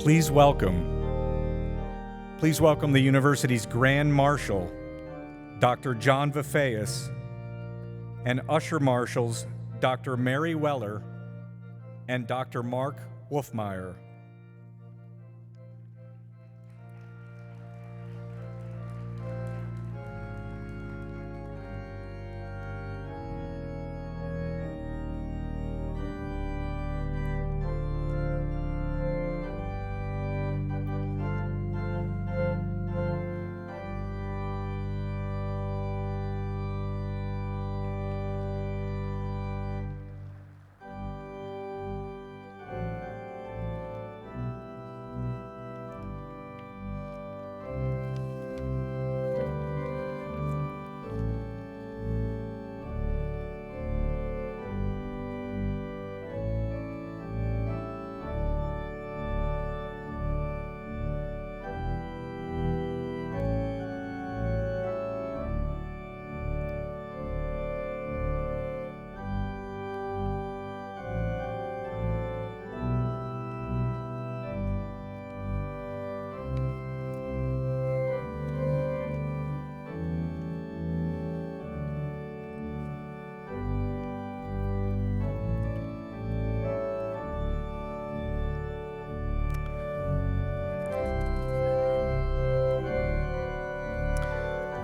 Please welcome the university's Grand Marshal, Dr. John Vafeus, and Usher Marshals, Dr. Mary Weller and Dr. Mark Wolfmeyer.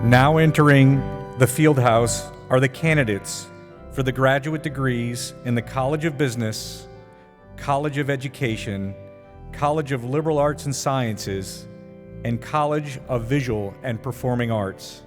Now entering the field house are the candidates for the graduate degrees in the College of Business, College of Education, College of Liberal Arts and Sciences, and College of Visual and Performing Arts.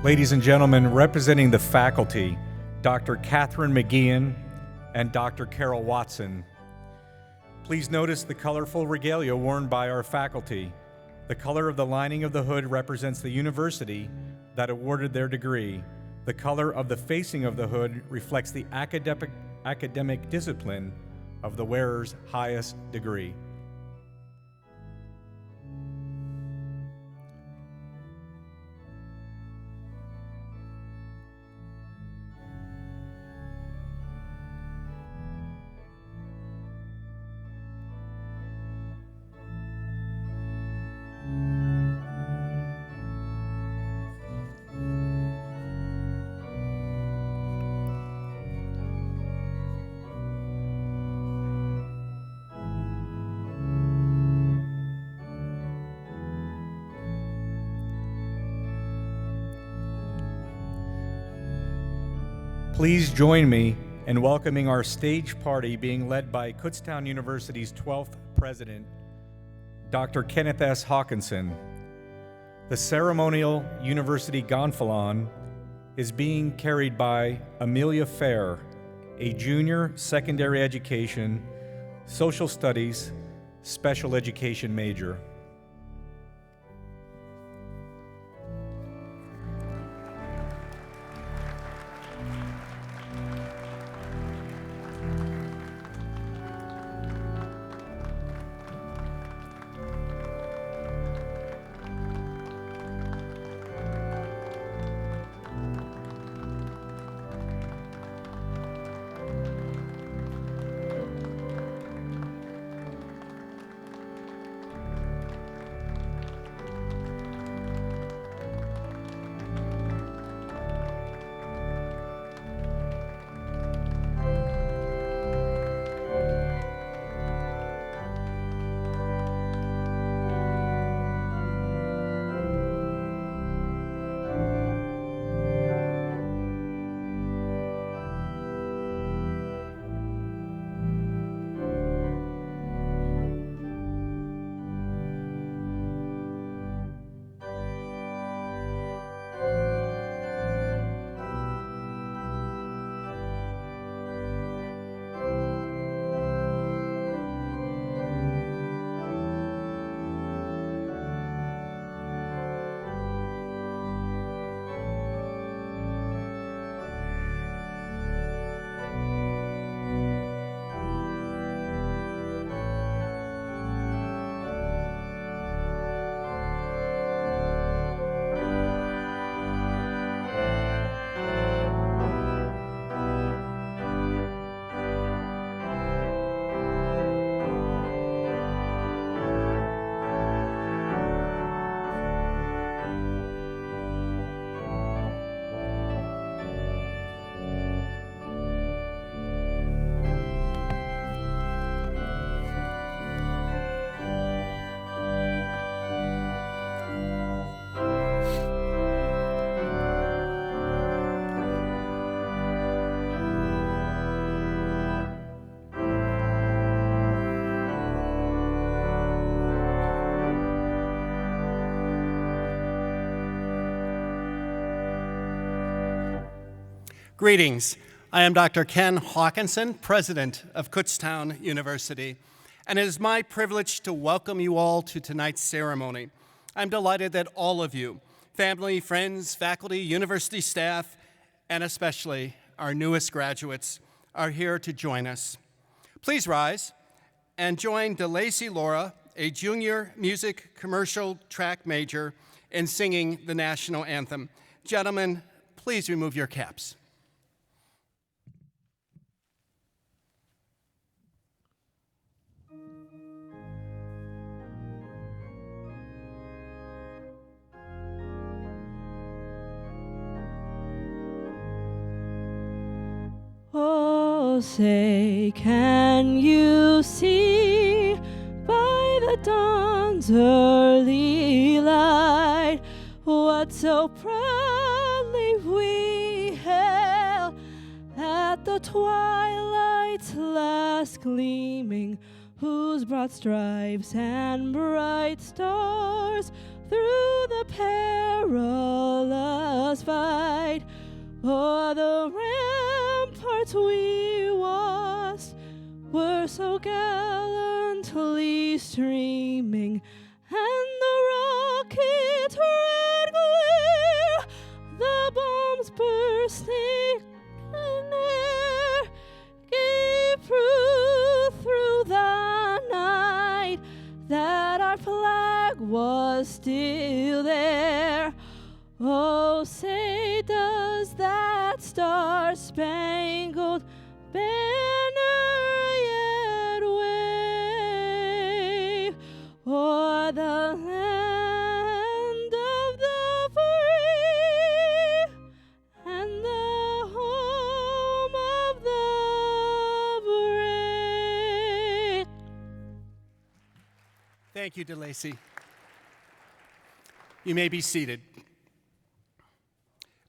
Ladies and gentlemen, representing the faculty, Dr. Catherine McGeehan and Dr. Carol Watson. Please notice the colorful regalia worn by our faculty. The color of the lining of the hood represents the university that awarded their degree. The color of the facing of the hood reflects the academic discipline of the wearer's highest degree. Please join me in welcoming our stage party being led by Kutztown University's 12th president, Dr. Kenneth S. Hawkinson. The ceremonial university gonfalon is being carried by Amelia Fair, a junior secondary education, social studies, special education major. Greetings. I am Dr. Ken Hawkinson, president of Kutztown University, and it is my privilege to welcome you all to tonight's ceremony. I'm delighted that all of you, family, friends, faculty, university staff, and especially our newest graduates, are here to join us. Please rise and join DeLacy Laura, a junior music commercial track major, in singing the national anthem. Gentlemen, please remove your caps. Oh, say, can you see by the dawn's early light what so proudly we hailed at the twilight's last gleaming, whose broad stripes and bright stars through the perilous fight. O'er the ramparts we watched were so gallantly streaming, and the rocket's red glare, the bombs bursting in air, gave proof through the night that our flag was still there. Oh, say does that star-spangled banner yet wave o'er the land of the free and the home of the brave? Thank you, DeLacy. You may be seated.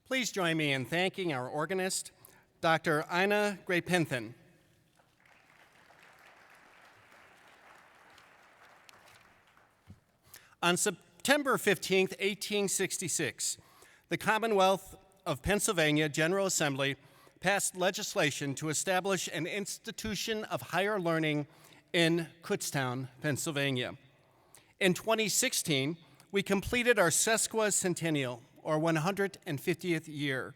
Please join me in thanking our organist, Dr. Ina Grapinthan. On September 15, 1866, the Commonwealth of Pennsylvania General Assembly passed legislation to establish an institution of higher learning in Kutztown, Pennsylvania. In 2016, we completed our sesquicentennial, or 150th year.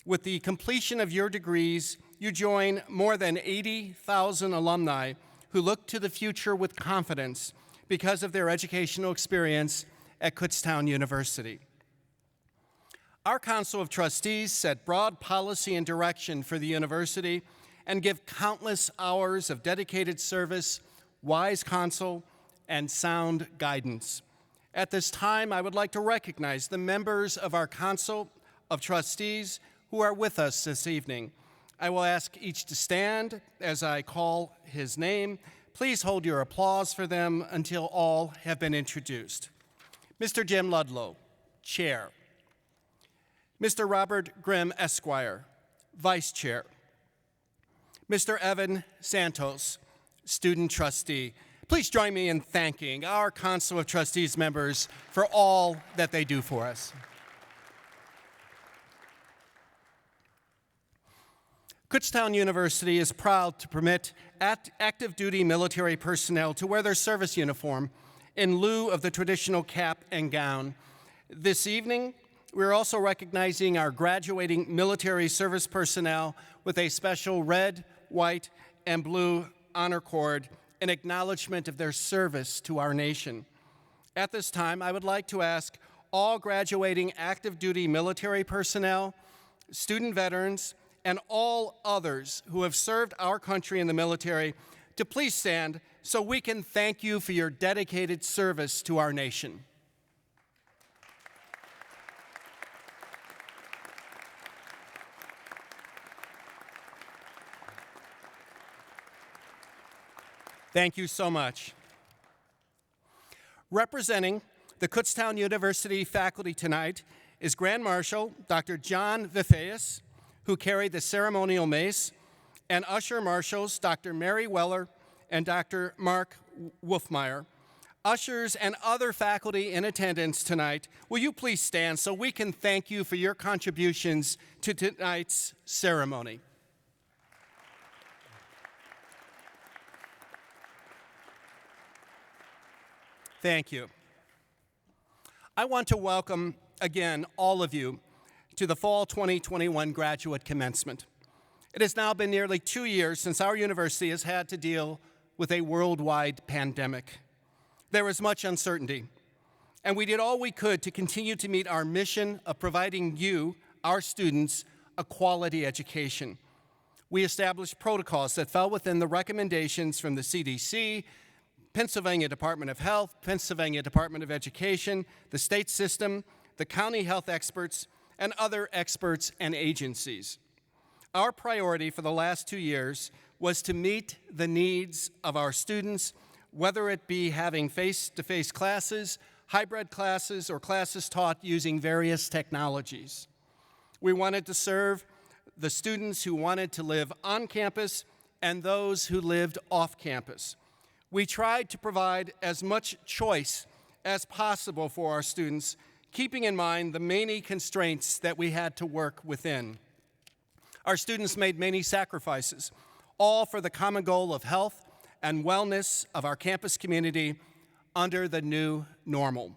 With the completion of your degrees, you join more than 80,000 alumni who look to the future with confidence because of their educational experience at Kutztown University. Our Council of Trustees set broad policy and direction for the university and give countless hours of dedicated service, wise counsel, and sound guidance. At this time, I would like to recognize the members of our Council of Trustees who are with us this evening. I will ask each to stand as I call his name. Please hold your applause for them until all have been introduced. Mr. Jim Ludlow, Chair. Mr. Robert Grimm, Esquire, Vice Chair. Mr. Evan Santos, Student Trustee. Please join me in thanking our Council of Trustees members for all that they do for us. Kutztown University is proud to permit active duty military personnel to wear their service uniform in lieu of the traditional cap and gown. This evening, we're also recognizing our graduating military service personnel with a special red, white, and blue honor cord in acknowledgement of their service to our nation. At this time, I would like to ask all graduating active duty military personnel, student veterans, and all others who have served our country in the military to please stand so we can thank you for your dedicated service to our nation. Thank you so much. Representing the Kutztown University faculty tonight is Grand Marshal Dr. John Vifeus, who carried the ceremonial mace, and Usher Marshals Dr. Mary Weller and Dr. Mark Wolfmeyer. Ushers and other faculty in attendance tonight, will you please stand so we can thank you for your contributions to tonight's ceremony. Thank you. I want to welcome again all of you to the Fall 2021 Graduate Commencement. It has now been nearly 2 years since our university has had to deal with a worldwide pandemic. There was much uncertainty, and we did all we could to continue to meet our mission of providing you, our students, a quality education. We established protocols that fell within the recommendations from the CDC, Pennsylvania Department of Health, Pennsylvania Department of Education, the state system, the county health experts, and other experts and agencies. Our priority for the last 2 years was to meet the needs of our students, whether it be having face-to-face classes, hybrid classes, or classes taught using various technologies. We wanted to serve the students who wanted to live on campus and those who lived off campus. We tried to provide as much choice as possible for our students, keeping in mind the many constraints that we had to work within. Our students made many sacrifices, all for the common goal of health and wellness of our campus community under the new normal.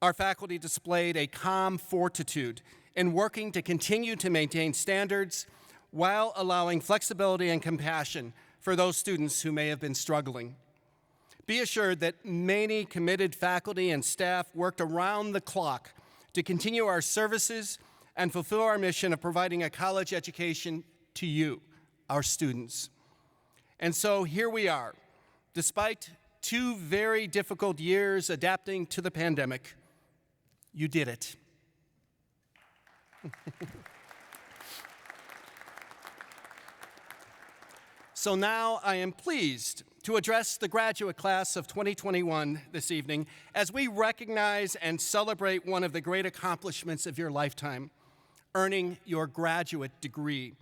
Our faculty displayed a calm fortitude in working to continue to maintain standards while allowing flexibility and compassion for those students who may have been struggling. Be assured that many committed faculty and staff worked around the clock to continue our services and fulfill our mission of providing a college education to you, our students. And so here we are, despite 2 very difficult years adapting to the pandemic. You did it. So now I am pleased to address the graduate class of 2021 this evening as we recognize and celebrate one of the great accomplishments of your lifetime, earning your graduate degree.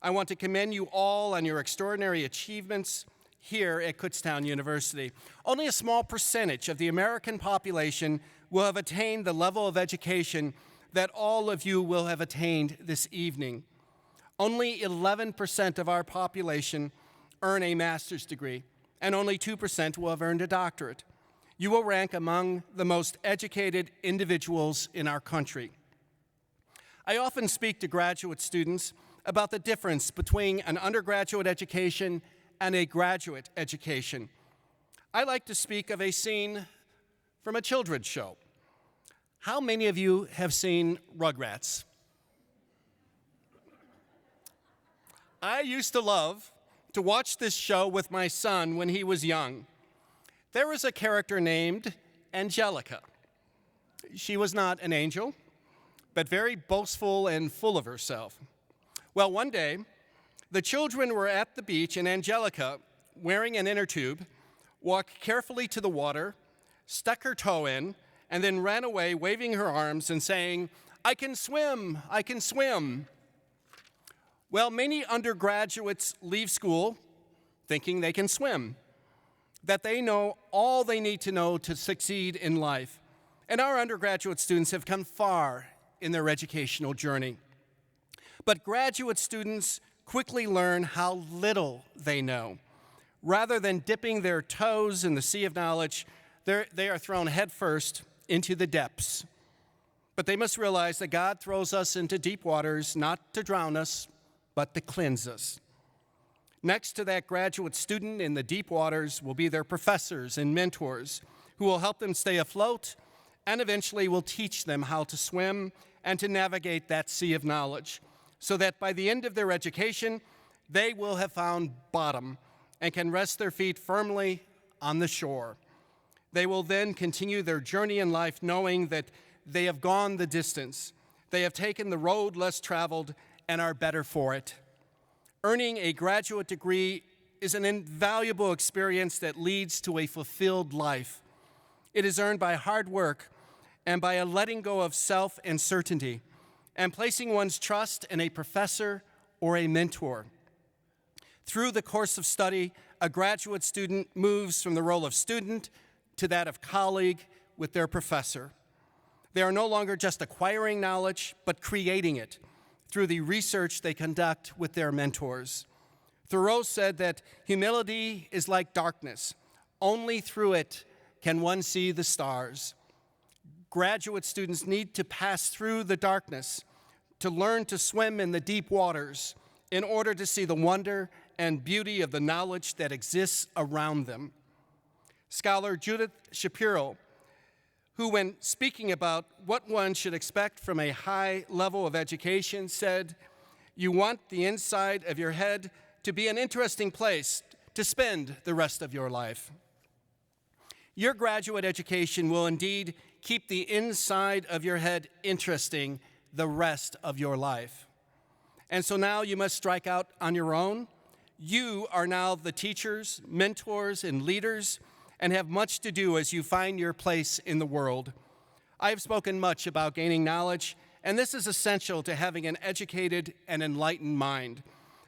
I want to commend you all on your extraordinary achievements here at Kutztown University. Only a small percentage of the American population will have attained the level of education that all of you will have attained this evening. Only 11% of our population earn a master's degree, and only 2% will have earned a doctorate. You will rank among the most educated individuals in our country. I often speak to graduate students about the difference between an undergraduate education and a graduate education. I like to speak of a scene from a children's show. How many of you have seen Rugrats? I used to love to watch this show with my son when he was young. There was a character named Angelica. She was not an angel, but very boastful and full of herself. Well, one day, the children were at the beach, and Angelica, wearing an inner tube, walked carefully to the water, stuck her toe in, and then ran away waving her arms and saying, "I can swim, I can swim." Well, many undergraduates leave school thinking they can swim, that they know all they need to know to succeed in life. And our undergraduate students have come far in their educational journey. But graduate students quickly learn how little they know. Rather than dipping their toes in the sea of knowledge, they are thrown headfirst into the depths. But they must realize that God throws us into deep waters not to drown us, but to cleanse us. Next to that graduate student in the deep waters will be their professors and mentors who will help them stay afloat and eventually will teach them how to swim and to navigate that sea of knowledge so that by the end of their education, they will have found bottom and can rest their feet firmly on the shore. They will then continue their journey in life knowing that they have gone the distance, they have taken the road less traveled, and are better for it. Earning a graduate degree is an invaluable experience that leads to a fulfilled life. It is earned by hard work and by a letting go of self and certainty and placing one's trust in a professor or a mentor. Through the course of study, a graduate student moves from the role of student to that of colleague with their professor. They are no longer just acquiring knowledge, but creating it through the research they conduct with their mentors. Thoreau said that humility is like darkness. Only through it can one see the stars. Graduate students need to pass through the darkness to learn to swim in the deep waters in order to see the wonder and beauty of the knowledge that exists around them. Scholar Judith Shapiro, who when speaking about what one should expect from a high level of education said, "You want the inside of your head to be an interesting place to spend the rest of your life." Your graduate education will indeed keep the inside of your head interesting the rest of your life. And so now you must strike out on your own. You are now the teachers, mentors, and leaders and have much to do as you find your place in the world. I have spoken much about gaining knowledge, and this is essential to having an educated and enlightened mind.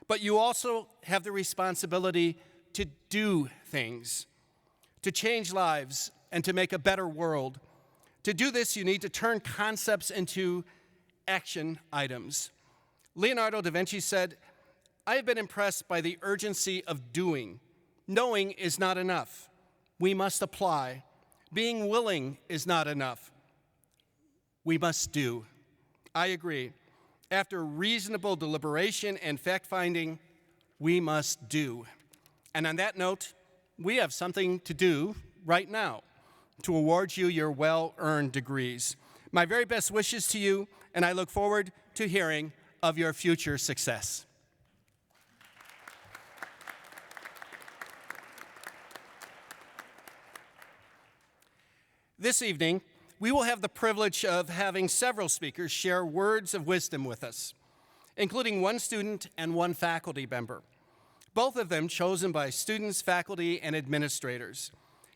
But you also have the responsibility to do things, to change lives and to make a better world. To do this, you need to turn concepts into action items. Leonardo da Vinci said, "I have been impressed by the urgency of doing. Knowing is not enough. We must apply. Being willing is not enough. We must do." I agree. After reasonable deliberation and fact-finding, we must do. And on that note, we have something to do right now to award you your well-earned degrees. My very best wishes to you, and I look forward to hearing of your future success. This evening, we will have the privilege of having several speakers share words of wisdom with us, including one student and one faculty member, both of them chosen by students, faculty, and administrators.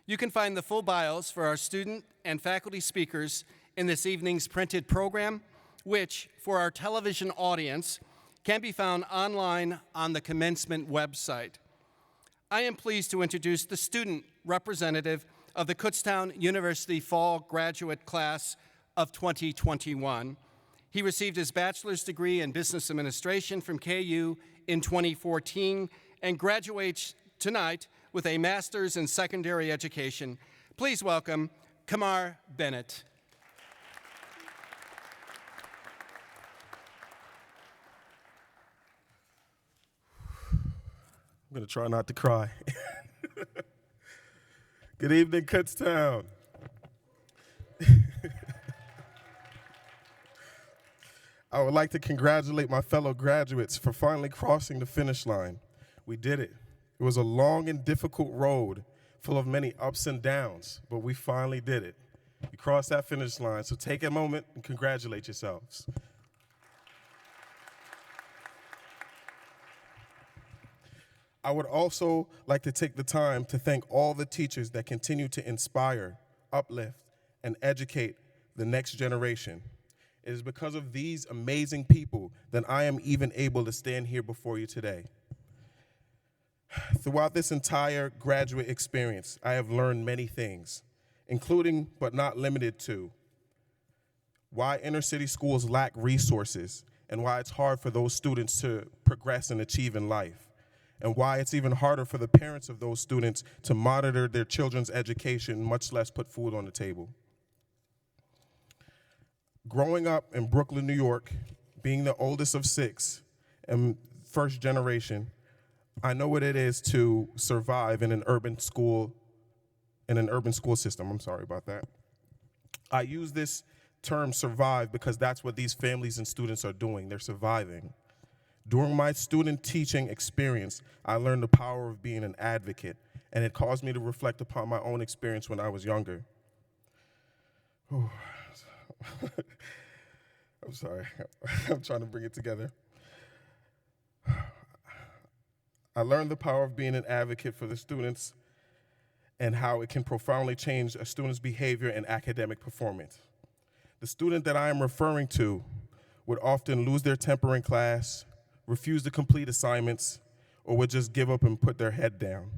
You can find the full bios for our student and faculty speakers in this evening's printed program, which, for our television audience, can be found online on the commencement website. I am pleased to introduce the student representative of the Kutztown University Fall Graduate Class of 2021. He received his bachelor's degree in business administration from KU in 2014 and graduates tonight with a master's in secondary education. Please welcome Kamar Bennett. I'm going to try not to cry. Good evening, Kutztown. I would like to congratulate my fellow graduates for finally crossing the finish line. We did it. It was a long and difficult road full of many ups and downs, but we finally did it. We crossed that finish line, so take a moment and congratulate yourselves. I would also like to take the time to thank all the teachers that continue to inspire, uplift, and educate the next generation. It is because of these amazing people that I am even able to stand here before you today. Throughout this entire graduate experience, I have learned many things, including but not limited to why inner city schools lack resources and why it's hard for those students to progress and achieve in life, and why it's even harder for the parents of those students to monitor their children's education, much less put food on the table. Growing up in Brooklyn, New York, being the oldest of 6 and first generation, I know what it is to survive in an urban school system. I'm sorry about that. I use this term survive because that's what these families and students are doing. They're surviving. During my student teaching experience, I learned the power of being an advocate, and it caused me to reflect upon my own experience when I was younger. I'm sorry. I'm trying to bring it together. I learned the power of being an advocate for the students and how it can profoundly change a student's behavior and academic performance. The student that I am referring to would often lose their temper in class, refuse to complete assignments, or would just give up and put their head down.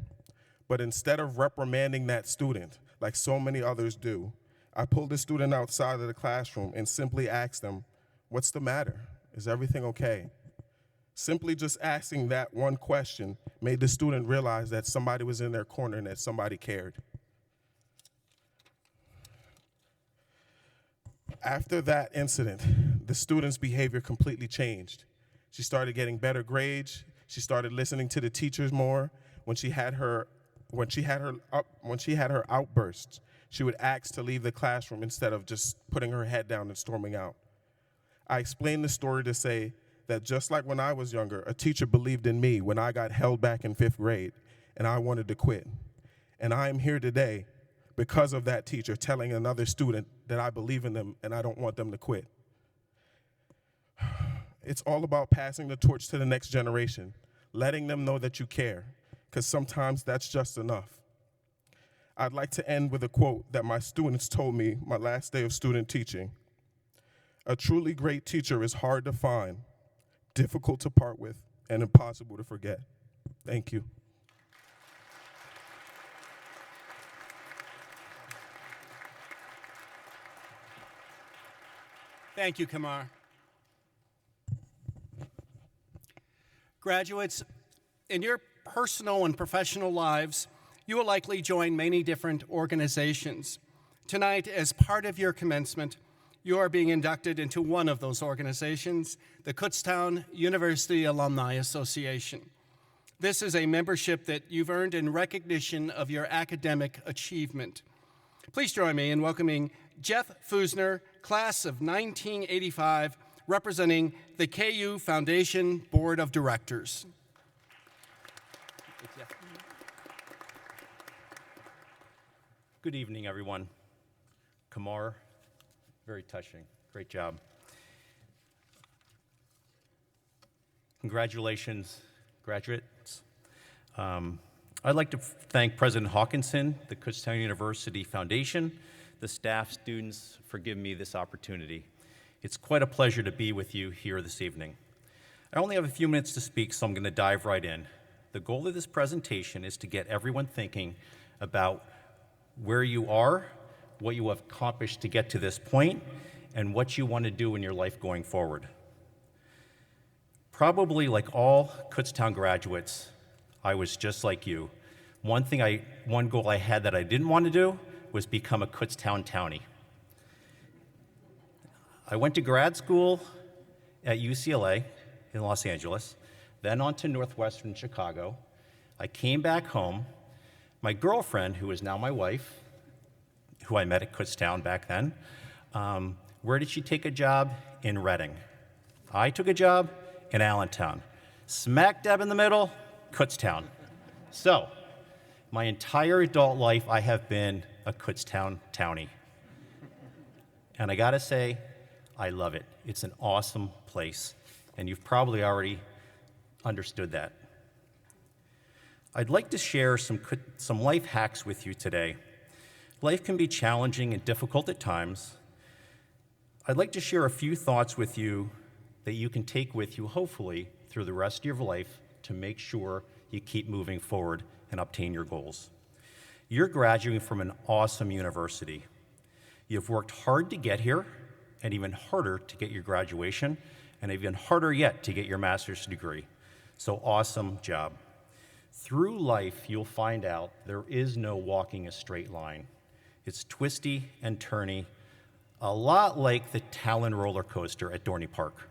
But instead of reprimanding that student, like so many others do, I pulled the student outside of the classroom and simply asked them, "What's the matter? Is everything okay?" Simply just asking that one question made the student realize that somebody was in their corner and that somebody cared. After that incident, the student's behavior completely changed. She started getting better grades. She started listening to the teachers more. When she had her outbursts, she would ask to leave the classroom instead of just putting her head down and storming out. I explained the story to say that just like when I was younger, a teacher believed in me when I got held back in 5th grade and I wanted to quit. And I am here today because of that teacher telling another student that I believe in them and I don't want them to quit. It's all about passing the torch to the next generation, letting them know that you care, because sometimes that's just enough. I'd like to end with a quote that my students told me my last day of student teaching. "A truly great teacher is hard to find, difficult to part with, and impossible to forget." Thank you. Thank you, Kamar. Graduates, in your personal and professional lives, you will likely join many different organizations. Tonight, as part of your commencement, you are being inducted into one of those organizations, the Kutztown University Alumni Association. This is a membership that you've earned in recognition of your academic achievement. Please join me in welcoming Jeff Fusner, class of 1985, representing the KU Foundation Board of Directors. Good evening, everyone. Kamar, very touching. Great job. Congratulations, graduates. I'd like to thank President Hawkinson, the Kutztown University Foundation, the staff, students, for giving me this opportunity. It's quite a pleasure to be with you here this evening. I only have a few minutes to speak, so I'm going to dive right in. The goal of this presentation is to get everyone thinking about where you are, what you have accomplished to get to this point, and what you want to do in your life going forward. Probably like all Kutztown graduates, I was just like you. One goal I had that I didn't want to do was become a Kutztown townie. I went to grad school at UCLA in Los Angeles, then on to Northwestern Chicago. I came back home. My girlfriend, who is now my wife, who I met at Kutztown back then, where did she take a job? In Reading. I took a job in Allentown. Smack dab in the middle, Kutztown. So, my entire adult life, I have been a Kutztown townie. And I gotta say, I love it. It's an awesome place, and you've probably already understood that. I'd like to share some life hacks with you today. Life can be challenging and difficult at times. I'd like to share a few thoughts with you that you can take with you, hopefully, through the rest of your life to make sure you keep moving forward and obtain your goals. You're graduating from an awesome university. You've worked hard to get here, and even harder to get your graduation, and even harder yet to get your master's degree. So awesome job. Through life, you'll find out there is no walking a straight line. It's twisty and turny, a lot like the Talon roller coaster at Dorney Park.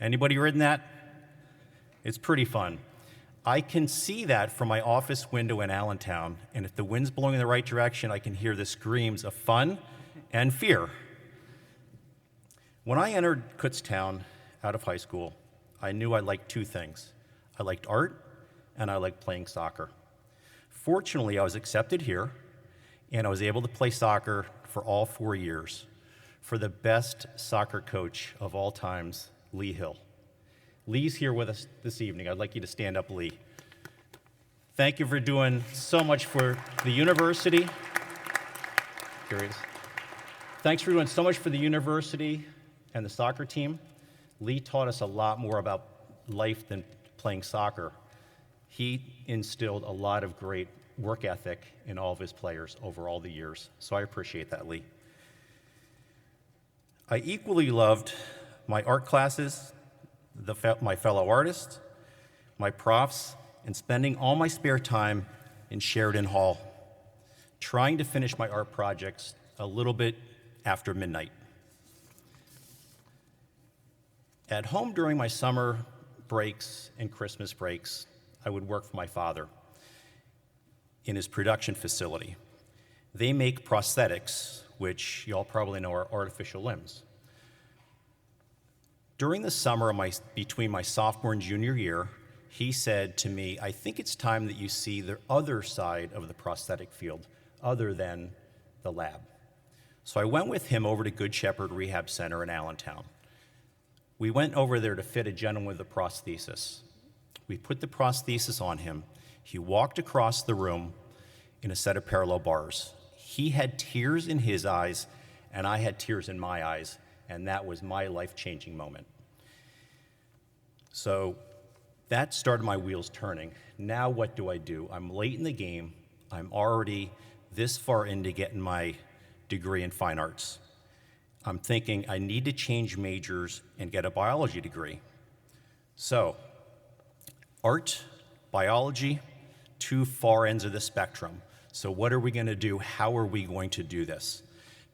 Anybody ridden that? It's pretty fun. I can see that from my office window in Allentown, and if the wind's blowing in the right direction, I can hear the screams of fun and fear. When I entered Kutztown out of high school, I knew I liked two things. I liked art, and I liked playing soccer. Fortunately, I was accepted here, and I was able to play soccer for all 4 years for the best soccer coach of all times, Lee Hill. Lee's here with us this evening. I'd like you to stand up, Lee. Thank you for doing so much for the university. Here he is. Thanks for doing so much for the university and the soccer team. Lee taught us a lot more about life than playing soccer. He instilled a lot of great work ethic in all of his players over all the years, so I appreciate that, Lee. I equally loved my art classes, my fellow artists, my profs, and spending all my spare time in Sheridan Hall, trying to finish my art projects a little bit after midnight. At home during my summer breaks and Christmas breaks, I would work for my father in his production facility. They make prosthetics, which y'all probably know are artificial limbs. During the summer between my sophomore and junior year, he said to me, I think it's time that you see the other side of the prosthetic field, other than the lab. So I went with him over to Good Shepherd Rehab Center in Allentown. We went over there to fit a gentleman with a prosthesis. We put the prosthesis on him. He walked across the room in a set of parallel bars. He had tears in his eyes, and I had tears in my eyes, and that was my life-changing moment. So that started my wheels turning. Now what do? I'm late in the game. I'm already this far into getting my degree in fine arts. I'm thinking I need to change majors and get a biology degree. So, art, biology, two far ends of the spectrum. So what are we going to do? How are we going to do this?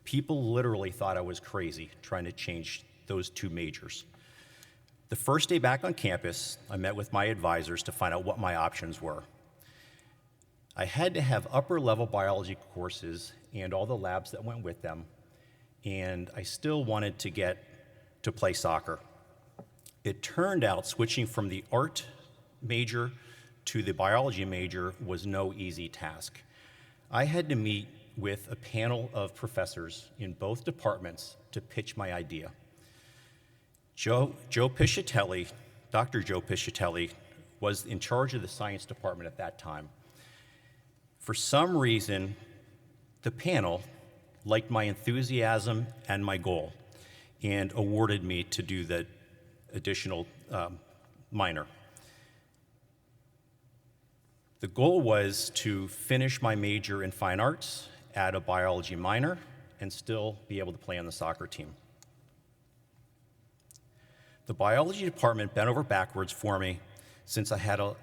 People literally thought I was crazy trying to change those two majors. The first day back on campus, I met with my advisors to find out what my options were. I had to have upper-level biology courses and all the labs that went with them, and I still wanted to get to play soccer. It turned out switching from the art major to the biology major was no easy task. I had to meet with a panel of professors in both departments to pitch my idea. Joe Piscitelli, Dr. Joe Piscitelli, was in charge of the science department at that time. For some reason, the panel liked my enthusiasm and my goal and awarded me to do the additional minor. The goal was to finish my major in fine arts, add a biology minor, and still be able to play on the soccer team. The biology department bent over backwards for me since I had a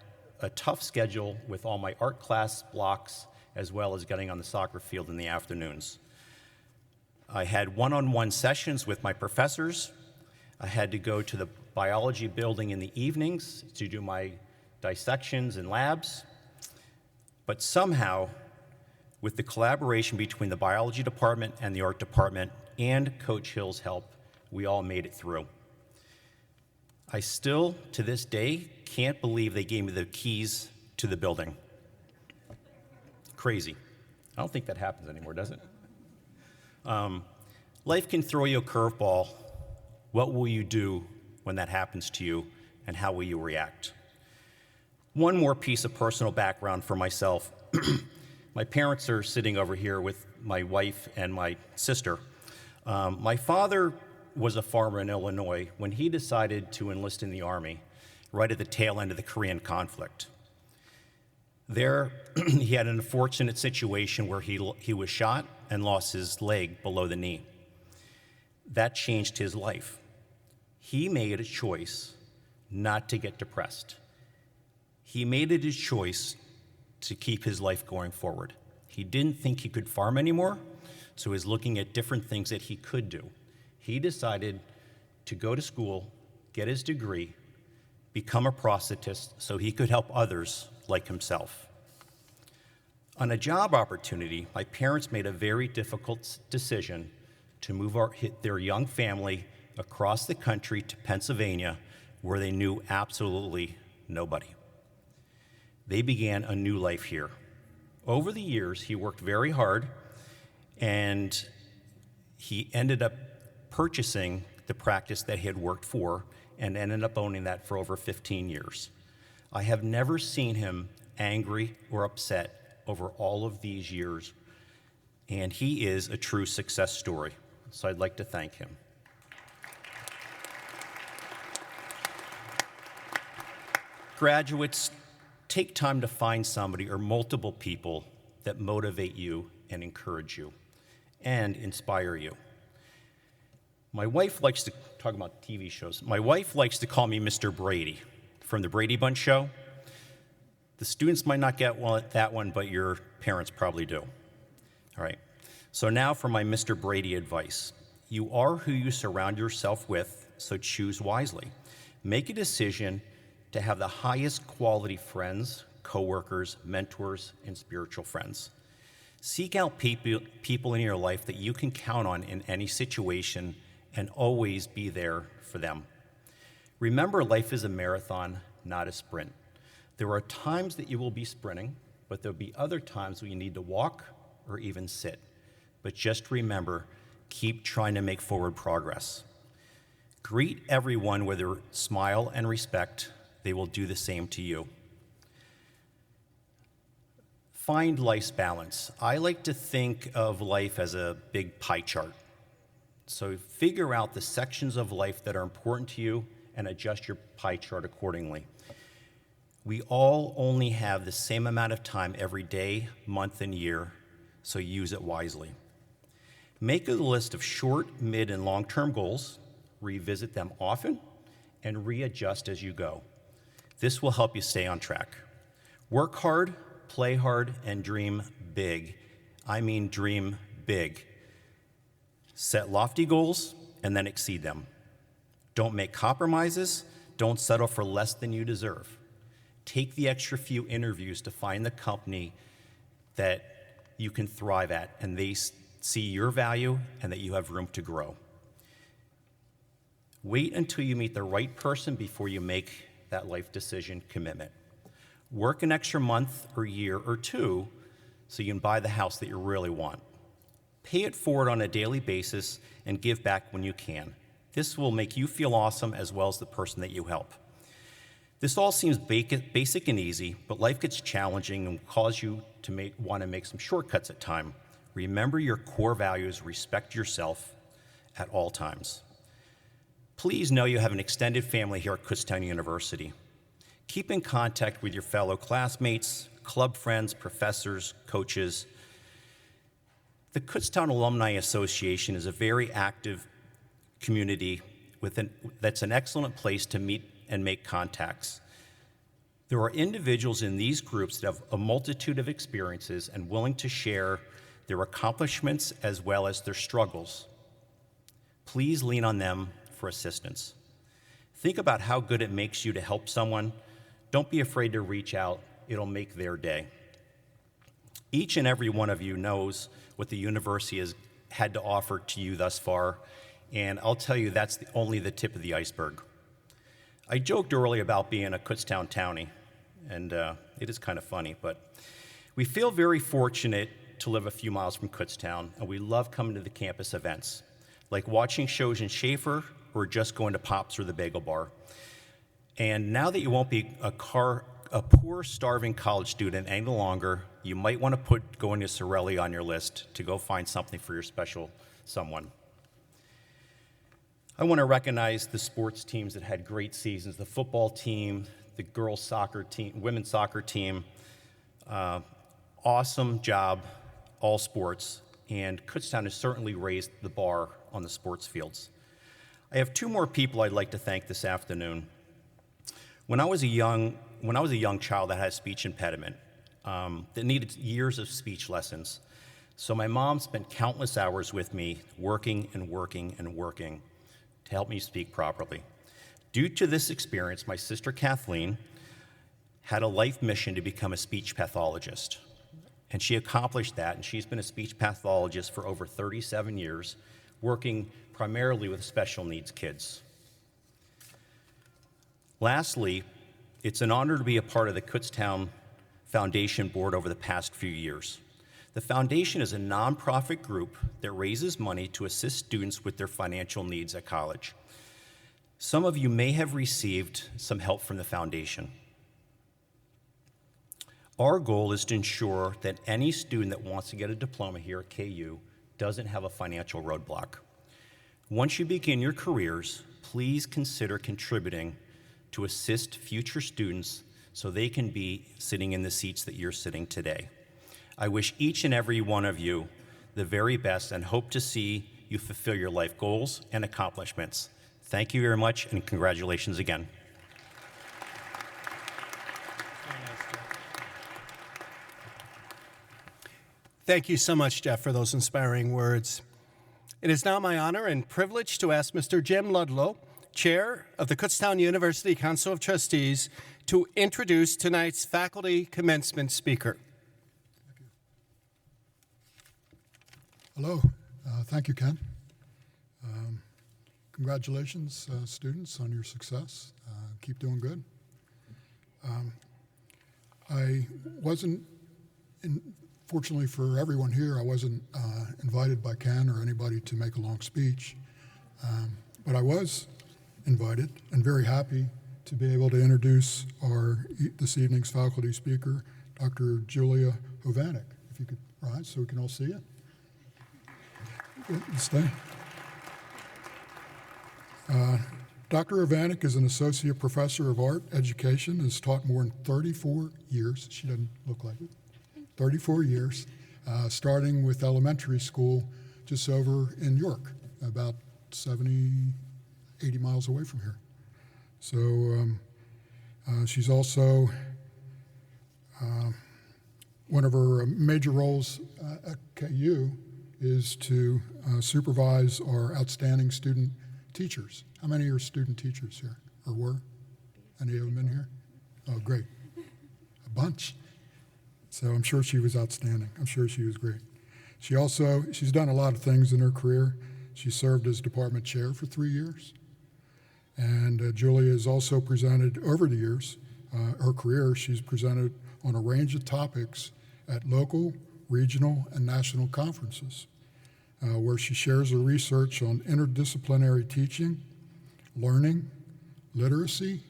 tough schedule with all my art class blocks as well as getting on the soccer field in the afternoons. I had one-on-one sessions with my professors. I had to go to the biology building in the evenings to do my dissections and labs. But somehow, with the collaboration between the biology department and the art department and Coach Hill's help, we all made it through. I still, to this day, can't believe they gave me the keys to the building. Crazy. I don't think that happens anymore, does it? Life can throw you a curveball. What will you do when that happens to you, and how will you react? One more piece of personal background for myself. My parents are sitting over here with my wife and my sister. My father was a farmer in Illinois when he decided to enlist in the Army right at the tail end of the Korean conflict. There, he had an unfortunate situation where he was shot and lost his leg below the knee. That changed his life. He made a choice not to get depressed. He made it his choice to keep his life going forward. He didn't think he could farm anymore, so he was looking at different things that he could do. He decided to go to school, get his degree, become a prosthetist so he could help others like himself. On a job opportunity, my parents made a very difficult decision to move their young family across the country to Pennsylvania, where they knew absolutely nobody. They began a new life here. Over the years, he worked very hard, and he ended up purchasing the practice that he had worked for and ended up owning that for over 15 years. I have never seen him angry or upset over all of these years, and he is a true success story. So I'd like to thank him. Graduates, take time to find somebody or multiple people that motivate you and encourage you and inspire you. My wife likes to talk about TV shows. My wife likes to call me Mr. Brady from the Brady Bunch show. The students might not get that one, but your parents probably do. All right. So now for my Mr. Brady advice. You are who you surround yourself with, so choose wisely. Make a decision to have the highest quality friends, coworkers, mentors, and spiritual friends. Seek out people in your life that you can count on in any situation and always be there for them. Remember, life is a marathon, not a sprint. There are times that you will be sprinting, but there'll be other times when you need to walk or even sit. But just remember, keep trying to make forward progress. Greet everyone with a smile and respect. They will do the same to you. Find life's balance. I like to think of life as a big pie chart. So figure out the sections of life that are important to you and adjust your pie chart accordingly. We all only have the same amount of time every day, month, and year, so use it wisely. Make a list of short, mid, and long-term goals, revisit them often, and readjust as you go. This will help you stay on track. Work hard, play hard, and dream big. I mean dream big. Set lofty goals and then exceed them. Don't make compromises. Don't settle for less than you deserve. Take the extra few interviews to find the company that you can thrive at and they see your value and that you have room to grow. Wait until you meet the right person before you make that life decision commitment. Work an extra month or year or two so you can buy the house that you really want. Pay it forward on a daily basis and give back when you can. This will make you feel awesome as well as the person that you help. This all seems basic and easy, but life gets challenging and will cause you to want to make some shortcuts at times. Remember your core values, respect yourself at all times. Please know you have an extended family here at Kutztown University. Keep in contact with your fellow classmates, club friends, professors, coaches. The Kutztown Alumni Association is a very active community that's an excellent place to meet and make contacts. There are individuals in these groups that have a multitude of experiences and willing to share their accomplishments as well as their struggles. Please lean on them for assistance. Think about how good it makes you to help someone. Don't be afraid to reach out. It'll make their day. Each and every one of you knows what the university has had to offer to you thus far, and I'll tell you that's only the tip of the iceberg. I joked earlier about being a Kutztown townie, and it is kind of funny, but we feel very fortunate to live a few miles from Kutztown, and we love coming to the campus events, like watching shows in Schaefer or just going to Pops or the Bagel Bar. And now that you won't be a poor, starving college student any longer, you might want to put going to Sorelli on your list to go find something for your special someone. I want to recognize the sports teams that had great seasons, the football team, the girls' soccer team, women's soccer team. Awesome job, all sports, and Kutztown has certainly raised the bar on the sports fields. I have two more people I'd like to thank this afternoon. When I was a young child, I had a speech impediment that needed years of speech lessons. So my mom spent countless hours with me, working and working and working to help me speak properly. Due to this experience, my sister Kathleen had a life mission to become a speech pathologist. And she accomplished that, and she's been a speech pathologist for over 37 years, working primarily with special needs kids. Lastly, it's an honor to be a part of the Kutztown Foundation Board over the past few years. The foundation is a nonprofit group that raises money to assist students with their financial needs at college. Some of you may have received some help from the foundation. Our goal is to ensure that any student that wants to get a diploma here at KU doesn't have a financial roadblock. Once you begin your careers, please consider contributing to assist future students so they can be sitting in the seats that you're sitting today. I wish each and every one of you the very best and hope to see you fulfill your life goals and accomplishments. Thank you very much, and congratulations again. Thank you so much, Jeff, for those inspiring words. It is now my honor and privilege to ask Mr. Jim Ludlow, Chair of the Kutztown University Council of Trustees, to introduce tonight's faculty commencement speaker. Hello. Thank you, Ken. Congratulations, students, on your success. Keep doing good. Fortunately for everyone here, I wasn't invited by Ken or anybody to make a long speech, but I was invited and very happy to be able to introduce this evening's faculty speaker, Dr. Julia Hovanek. If you could rise so we can all see it. Stay. Dr. Hovanek is an associate professor of art education, has taught more than 34 years. She doesn't look like it. 34 years, starting with elementary school just over in York, about 70, 80 miles away from here. So she's also, one of her major roles at KU is to supervise our outstanding student teachers. How many are student teachers here, or were? Any of them in here? Oh, great. A bunch. So I'm sure she was outstanding. I'm sure she was great. She's done a lot of things in her career. She served as department chair for 3 years. And Julia has also presented over the years, her career, she's presented on a range of topics at local, regional, and national conferences, where she shares her research on interdisciplinary teaching, learning, literacy,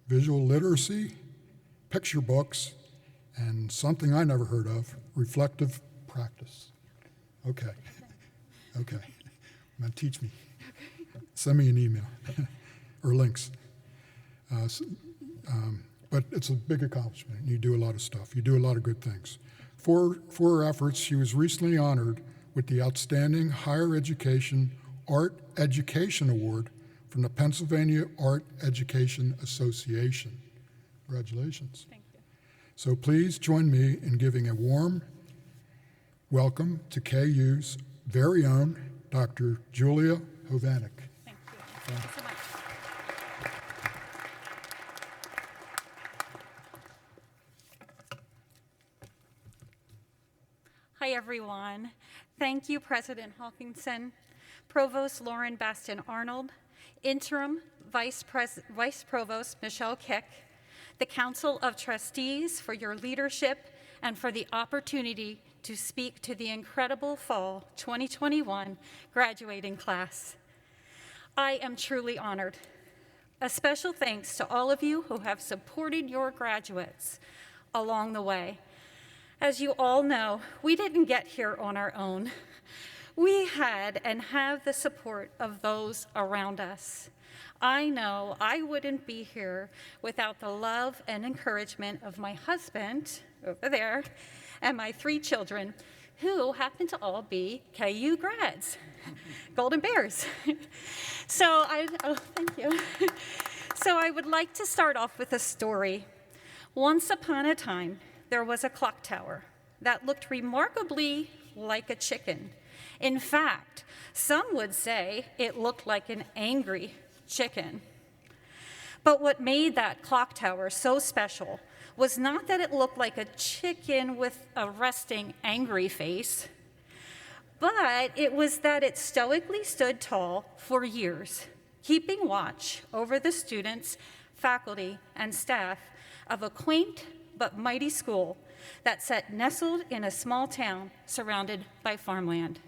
visual literacy, picture books, and something I never heard of, reflective practice. Okay. Okay. Now teach me. Send me an email or links. But it's a big accomplishment. You do a lot of stuff. You do a lot of good things. For her efforts, she was recently honored with the Outstanding Higher Education Art Education Award from the Pennsylvania Art Education Association. Congratulations. Thank you. So please join me in giving a warm welcome to KU's very own Dr. Julia Hovanec. Thank you. Thank you so much. Hi, everyone. Thank you, President Hawkinson, Provost Lauren Baston-Arnold, Interim Vice Provost Michelle Kick, the Council of Trustees for your leadership and for the opportunity to speak to the incredible fall 2021 graduating class. I am truly honored. A special thanks to all of you who have supported your graduates along the way. As you all know, we didn't get here on our own. We had and have the support of those around us. I know I wouldn't be here without the love and encouragement of my husband over there and my 3 children, who happen to all be KU grads, Golden Bears. Thank you. So I would like to start off with a story. Once upon a time, there was a clock tower that looked remarkably like a chicken. In fact, some would say it looked like an angry chicken. But what made that clock tower so special was not that it looked like a chicken with a resting, angry face, but it was that it stoically stood tall for years, keeping watch over the students, faculty, and staff of a quaint but mighty school that sat nestled in a small town surrounded by farmland.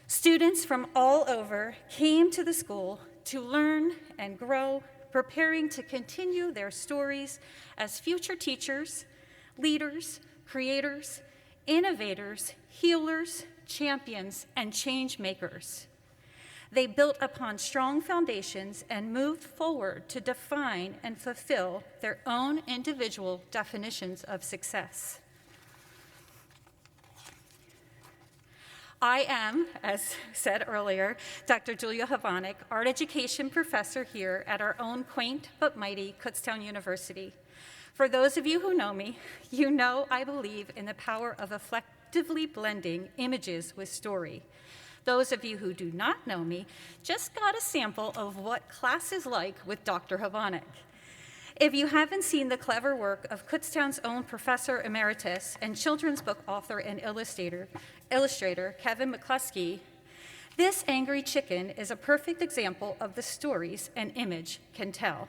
Students from all over came to the school to learn and grow, preparing to continue their stories as future teachers, leaders, creators, innovators, healers, champions, and change makers. They built upon strong foundations and moved forward to define and fulfill their own individual definitions of success. I am, as said earlier, Dr. Julia Hovanec, art education professor here at our own quaint but mighty Kutztown University. For those of you who know me, you know I believe in the power of effectively blending images with story. Those of you who do not know me just got a sample of what class is like with Dr. Hovanec. If you haven't seen the clever work of Kutztown's own Professor Emeritus and children's book author and illustrator Kevin McCluskey, this angry chicken is a perfect example of the stories an image can tell.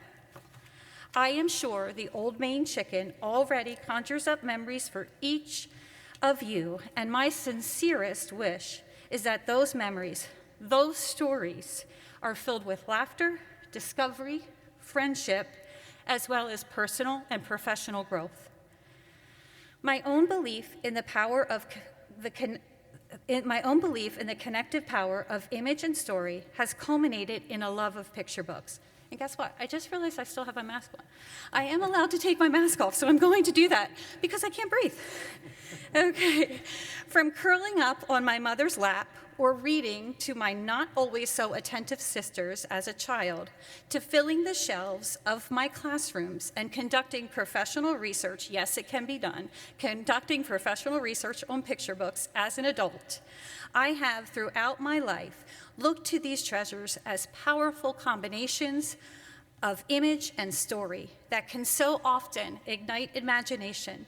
I am sure the Old Main chicken already conjures up memories for each of you, and my sincerest wish is that those memories, those stories, are filled with laughter, discovery, friendship, as well as personal and professional growth. My own belief in the connective power of image and story has culminated in a love of picture books. And guess what? I just realized I still have my mask on. I am allowed to take my mask off, so I'm going to do that because I can't breathe. Okay. From curling up on my mother's lap or reading to my not always so attentive sisters as a child, to filling the shelves of my classrooms and conducting professional research, yes, it can be done, conducting professional research on picture books as an adult, I have throughout my life looked to these treasures as powerful combinations of image and story that can so often ignite imagination,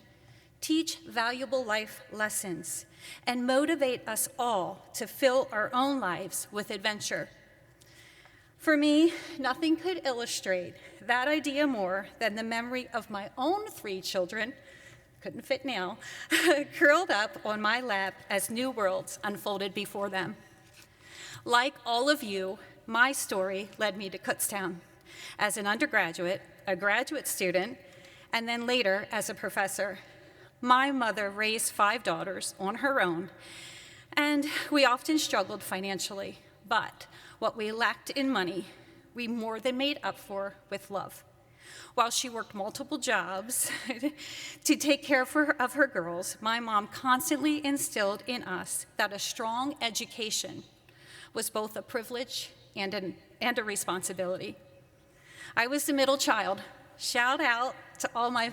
teach valuable life lessons, and motivate us all to fill our own lives with adventure. For me, nothing could illustrate that idea more than the memory of my own 3 children, couldn't fit now, curled up on my lap as new worlds unfolded before them. Like all of you, my story led me to Kutztown as an undergraduate, a graduate student, and then later as a professor. My mother raised 5 daughters on her own, and we often struggled financially, but what we lacked in money, we more than made up for with love. While she worked multiple jobs to take care of her girls, my mom constantly instilled in us that a strong education was both a privilege and a responsibility. I was the middle child. Shout out to all my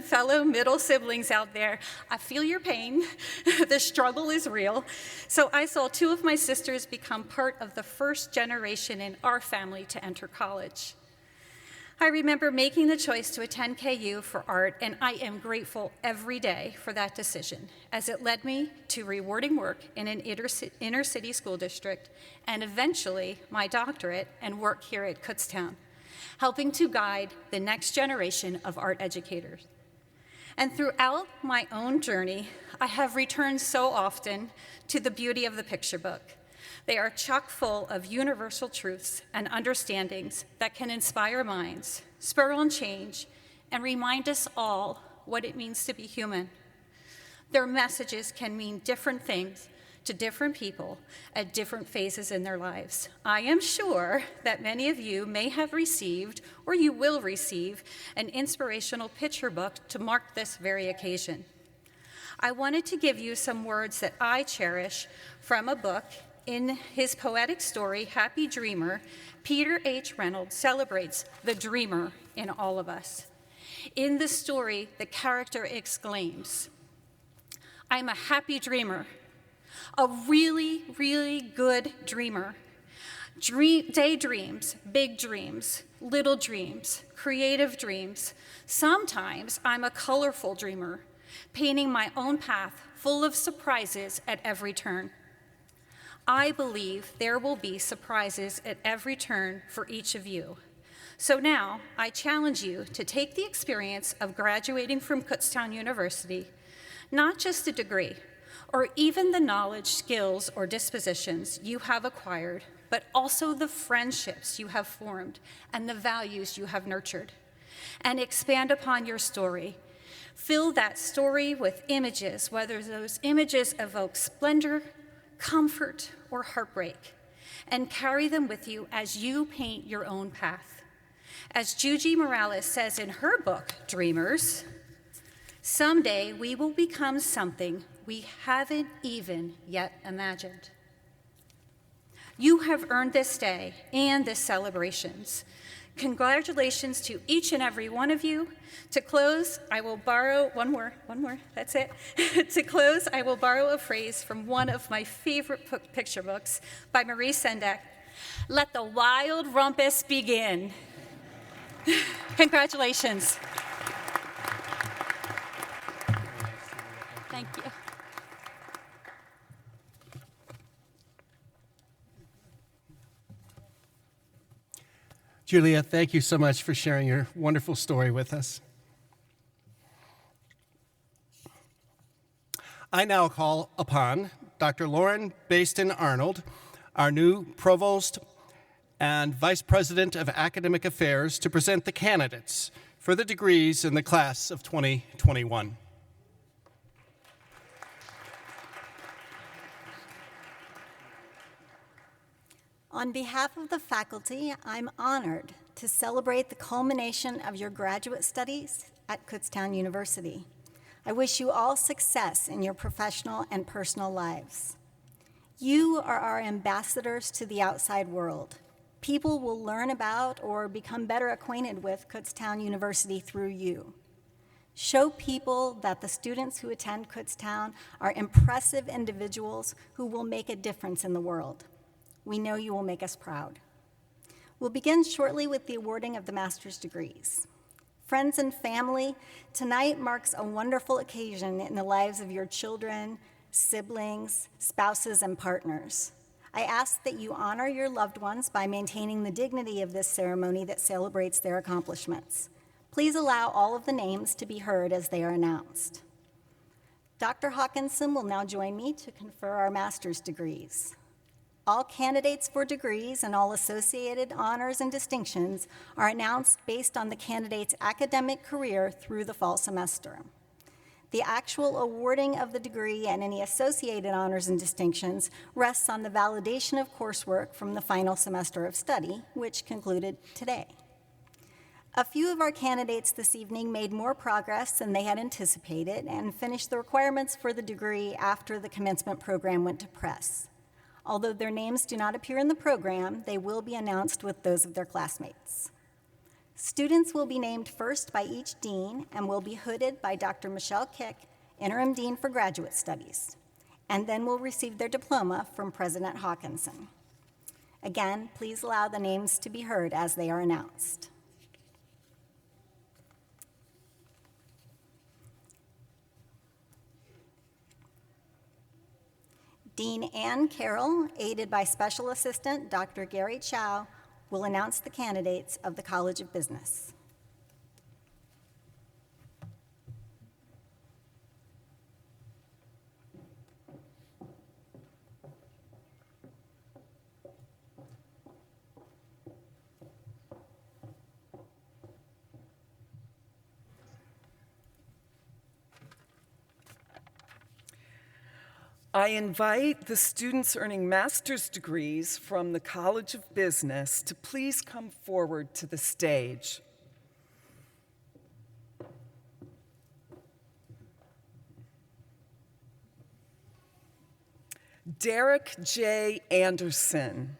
fellow middle siblings out there. I feel your pain. The struggle is real. So I saw 2 of my sisters become part of the first generation in our family to enter college. I remember making the choice to attend KU for art, and I am grateful every day for that decision, as it led me to rewarding work in an inner city school district, and eventually my doctorate and work here at Kutztown, helping to guide the next generation of art educators. And throughout my own journey, I have returned so often to the beauty of the picture book. They are chock full of universal truths and understandings that can inspire minds, spur on change, and remind us all what it means to be human. Their messages can mean different things to different people at different phases in their lives. I am sure that many of you may have received, or you will receive, an inspirational picture book to mark this very occasion. I wanted to give you some words that I cherish from a book. In his poetic story, Happy Dreamer, Peter H. Reynolds celebrates the dreamer in all of us. In the story, the character exclaims, "I'm a happy dreamer, a really, really good dreamer. Daydreams, big dreams, little dreams, creative dreams. Sometimes I'm a colorful dreamer, painting my own path full of surprises at every turn. I believe there will be surprises at every turn for each of you. So now, I challenge you to take the experience of graduating from Kutztown University, not just a degree, or even the knowledge, skills, or dispositions you have acquired, but also the friendships you have formed and the values you have nurtured, and expand upon your story. Fill that story with images, whether those images evoke splendor, comfort, or heartbreak, and carry them with you as you paint your own path. As Juji Morales says in her book, Dreamers, someday we will become something we haven't even yet imagined. You have earned this day and this celebrations. Congratulations to each and every one of you. To close, I will borrow one more, that's it. To close, I will borrow a phrase from one of my favorite picture books by Marie Sendak. Let the wild rumpus begin. Congratulations. Thank you. Julia, thank you so much for sharing your wonderful story with us. I now call upon Dr. Lauren Baston-Arnold, our new Provost and Vice President of Academic Affairs, to present the candidates for the degrees in the class of 2021. On behalf of the faculty, I'm honored to celebrate the culmination of your graduate studies at Kutztown University. I wish you all success in your professional and personal lives. You are our ambassadors to the outside world. People will learn about or become better acquainted with Kutztown University through you. Show people that the students who attend Kutztown are impressive individuals who will make a difference in the world. We know you will make us proud. We'll begin shortly with the awarding of the master's degrees. Friends and family, tonight marks a wonderful occasion in the lives of your children, siblings, spouses, and partners. I ask that you honor your loved ones by maintaining the dignity of this ceremony that celebrates their accomplishments. Please allow all of the names to be heard as they are announced. Dr. Hawkinson will now join me to confer our master's degrees. All candidates for degrees and all associated honors and distinctions are announced based on the candidate's academic career through the fall semester. The actual awarding of the degree and any associated honors and distinctions rests on the validation of coursework from the final semester of study, which concluded today. A few of our candidates this evening made more progress than they had anticipated and finished the requirements for the degree after the commencement program went to press. Although their names do not appear in the program, they will be announced with those of their classmates. Students will be named first by each dean and will be hooded by Dr. Michelle Kick, Interim Dean for Graduate Studies, and then will receive their diploma from President Hawkinson. Again, please allow the names to be heard as they are announced. Dean Ann Carroll, aided by Special Assistant Dr. Gary Chow, will announce the candidates of the College of Business. I invite the students earning master's degrees from the College of Business to please come forward to the stage. Derek J. Anderson.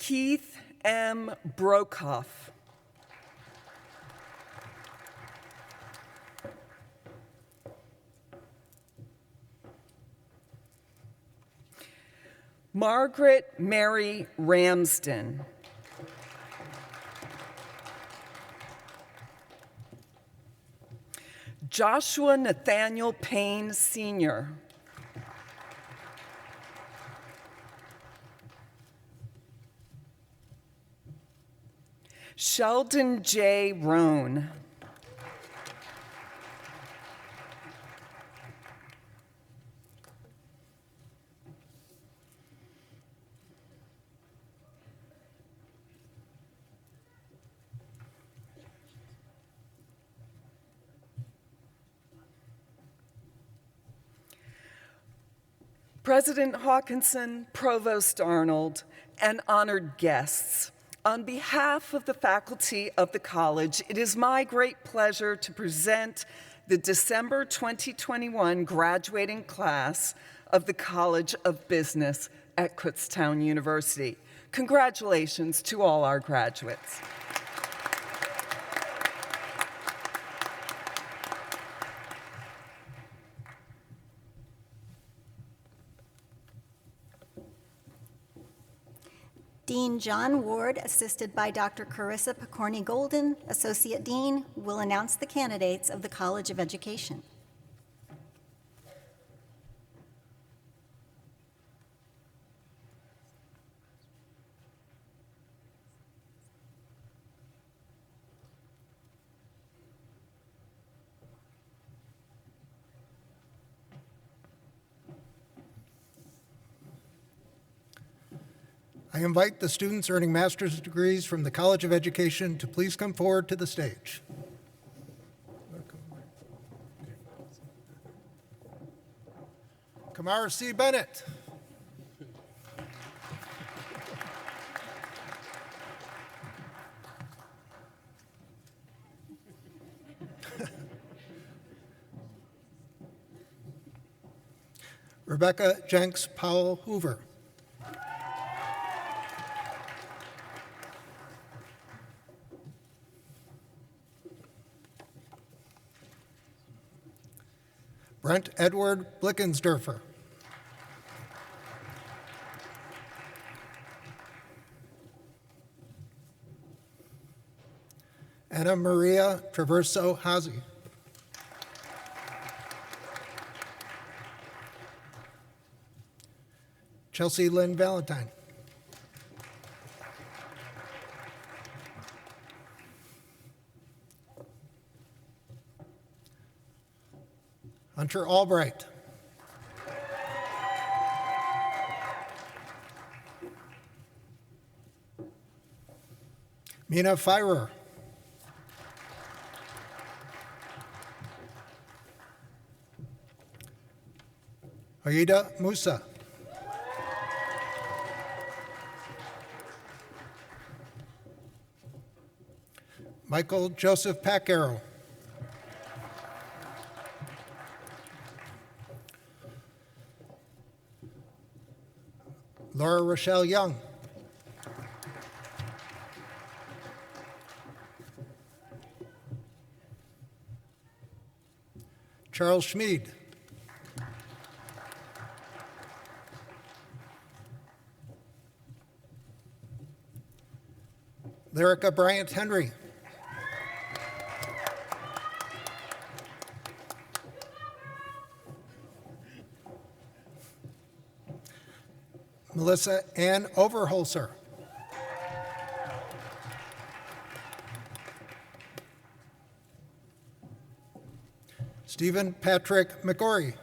Keith M. Brokoff. Margaret Mary Ramsden. Joshua Nathaniel Payne, Sr. Sheldon J. Rohn. President Hawkinson, Provost Arnold, and honored guests, on behalf of the faculty of the college, it is my great pleasure to present the December 2021 graduating class of the College of Business at Kutztown University. Congratulations to all our graduates. Dean John Ward, assisted by Dr. Carissa Picorni Golden, Associate Dean, will announce the candidates of the College of Education. I invite the students earning master's degrees from the College of Education to please come forward to the stage. Kamara C. Bennett. Rebecca Jenks Powell Hoover. Brent Edward Blickensdorfer. Anna Maria Traverso Hazy. Chelsea Lynn Valentine. Hunter Albright. Mina Firer. Aida Musa. Michael Joseph Pacaro. Laura Rochelle Young. Charles Schmid. Lyrica Bryant Henry. Melissa Ann Overholser. Stephen Patrick McGorry.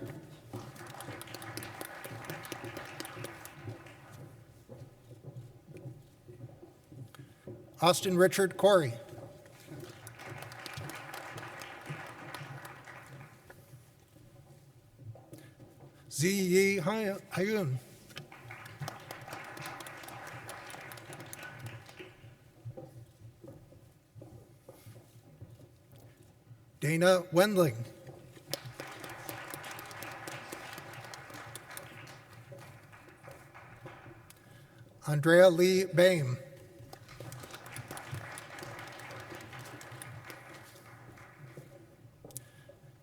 Austin Richard Corey. Ziyi Hayun. Dana Wendling. Andrea Lee Boehm.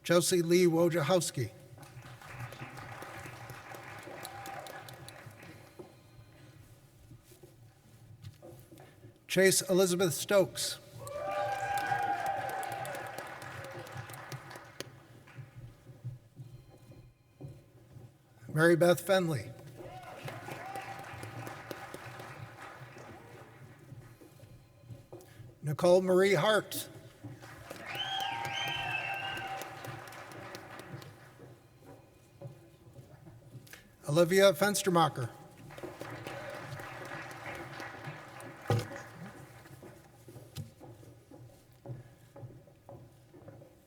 Josie Lee Wojciechowski. Chase Elizabeth Stokes. Mary Beth Fenley. Nicole Marie Hart. Olivia Fenstermacher.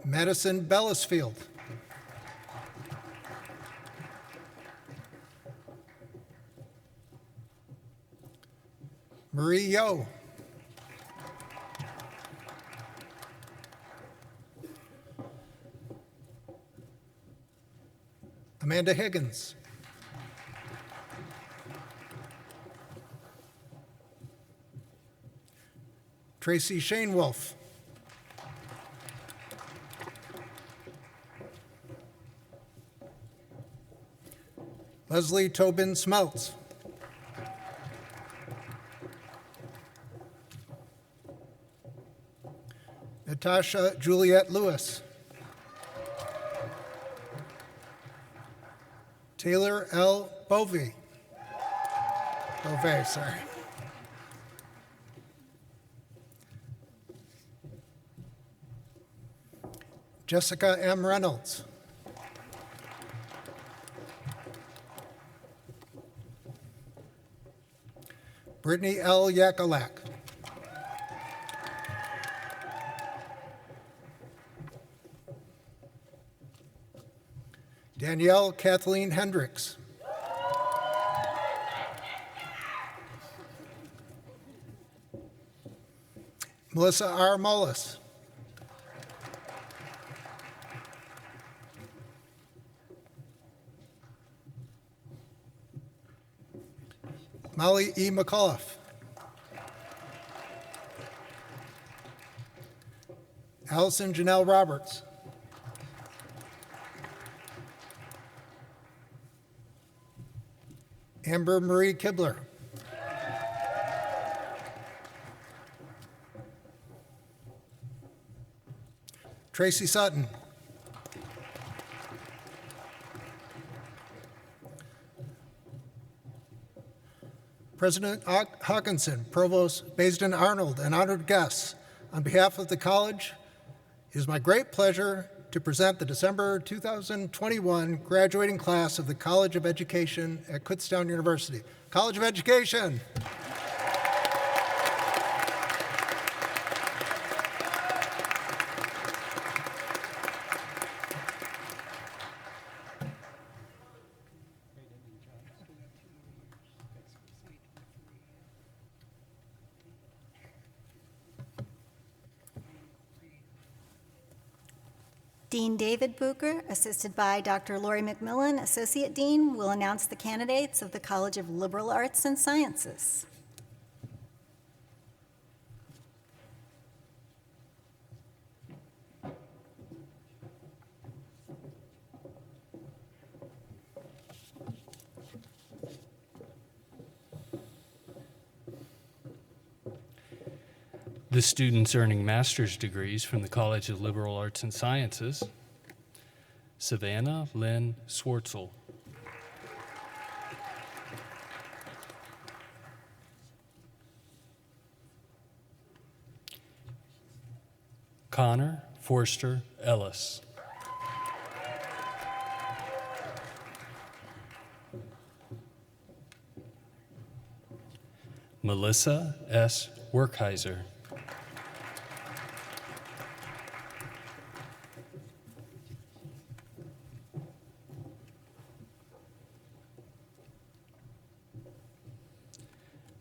Madison Bellisfield. Marie Yo. Amanda Higgins. Tracy Shane Wolf. Leslie Tobin Smeltz. Natasha Juliette Lewis. Taylor L. Bovey. Sorry. Jessica M. Reynolds. Brittany L. Yakalak. Danielle Kathleen Hendricks. Melissa R. Mullis. Molly E. McAuliffe. Allison Janelle Roberts. Amber Marie Kibler. Tracy Sutton. President Hawkinson, Provost Baisden Arnold, and honored guests, on behalf of the college, it is my great pleasure to present the December 2021 graduating class of the College of Education at Kutztown University. College of Education. Dean David Bucher, assisted by Dr. Lori McMillan, Associate Dean, will announce the candidates of the College of Liberal Arts and Sciences. The students earning master's degrees from the College of Liberal Arts and Sciences: Savannah Lynn Swartzel, Connor Forster Ellis, Melissa S. Werkheiser,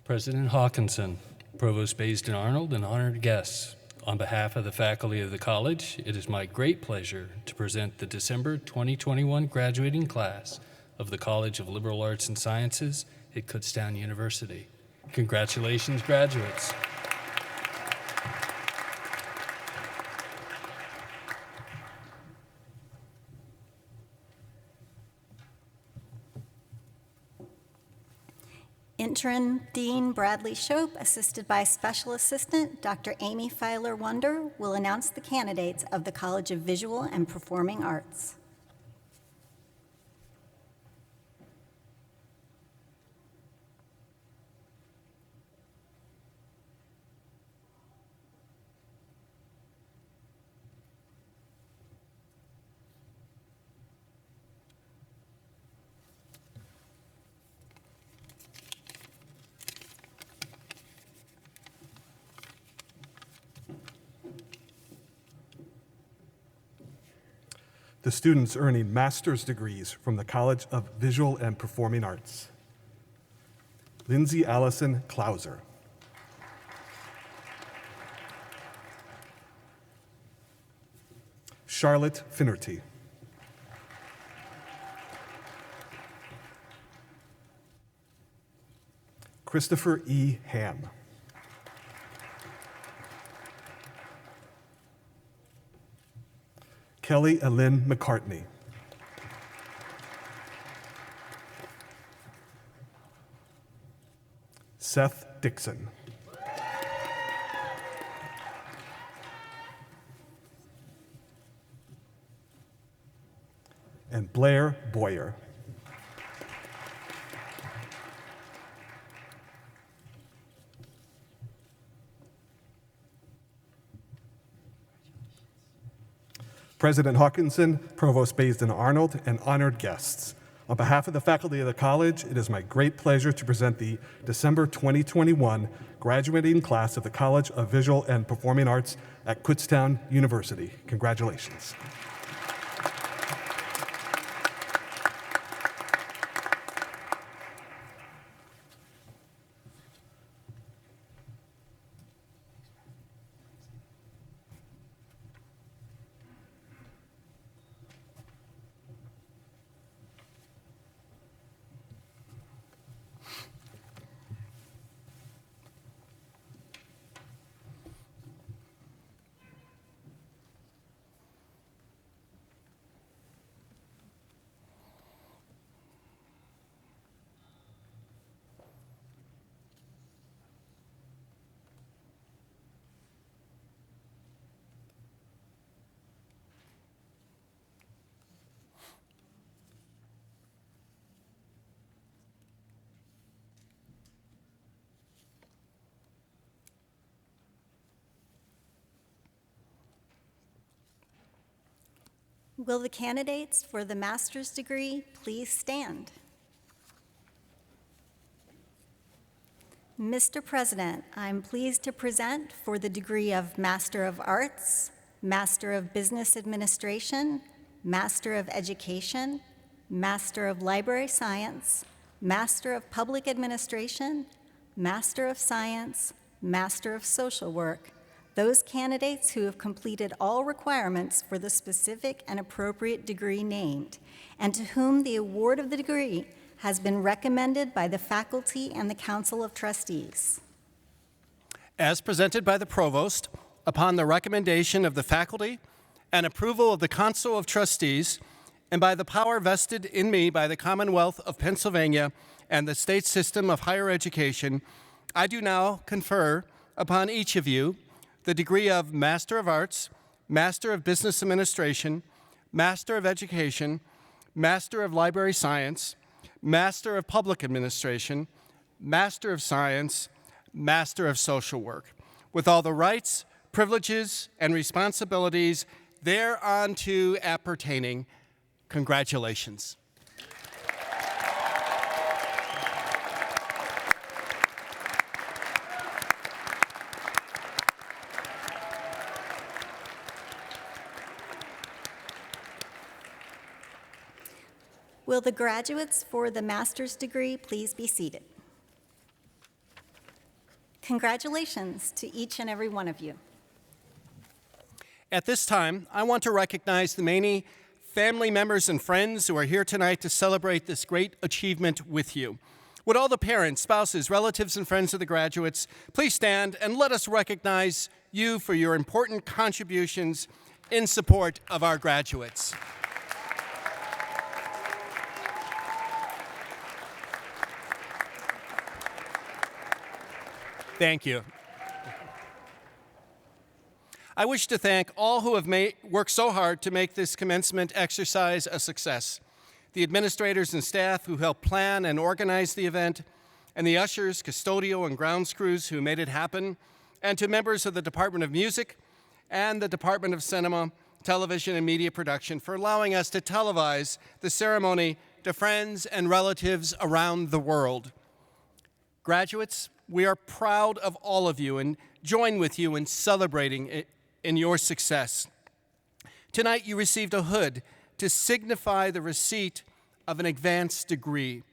President Hawkinson, Provost Baisden Arnold, and honored guests, on behalf of the faculty of the college, it is my great pleasure to present the December 2021 graduating class of the College of Liberal Arts and Sciences at Kutztown University. Congratulations, graduates. Interim Dean Bradley Shope, assisted by Special Assistant Dr. Amy Filer-Wunder, will announce the candidates of the College of Visual and Performing Arts. The students earning master's degrees from the College of Visual and Performing Arts: Lindsay Allison Klauser, Charlotte Finnerty, Christopher E. Ham, Kelly Alyn McCartney, Seth Dixon, and Blair Boyer. President Hawkinson, Provost Baisden Arnold, and honored guests, On behalf of the faculty of the college, it is my great pleasure to present the December 2021 graduating class of the College of Visual and Performing Arts at Kutztown University. Congratulations. Will the candidates for the master's degree please stand? Mr. President, I'm pleased to present for the degree of Master of Arts, Master of Business Administration, Master of Education, Master of Library Science, Master of Public Administration, Master of Science, Master of Social Work, those candidates who have completed all requirements for the specific and appropriate degree named, and to whom the award of the degree has been recommended by the faculty and the Council of Trustees. As presented by the Provost, upon the recommendation of the faculty and approval of the Council of Trustees, and by the power vested in me by the Commonwealth of Pennsylvania and the state system of higher education, I do now confer upon each of you the degree of Master of Arts, Master of Business Administration, Master of Education, Master of Library Science, Master of Public Administration, Master of Science, Master of Social Work, with all the rights, privileges, and responsibilities thereunto appertaining. Congratulations. Will the graduates for the master's degree please be seated? Congratulations to each and every one of you. At this time, I want to recognize the many family members and friends who are here tonight to celebrate this great achievement with you. Would all the parents, spouses, relatives, and friends of the graduates please stand and let us recognize you for your important contributions in support of our graduates. Thank you. I wish to thank all who have worked so hard to make this commencement exercise a success. The administrators and staff who helped plan and organize the event, and the ushers, custodial, and grounds crews who made it happen, and to members of the Department of Music and the Department of Cinema, Television, and Media Production for allowing us to televise the ceremony to friends and relatives around the world. Graduates, we are proud of all of you and join with you in celebrating in your success. Tonight you received a hood to signify the receipt of an advanced degree.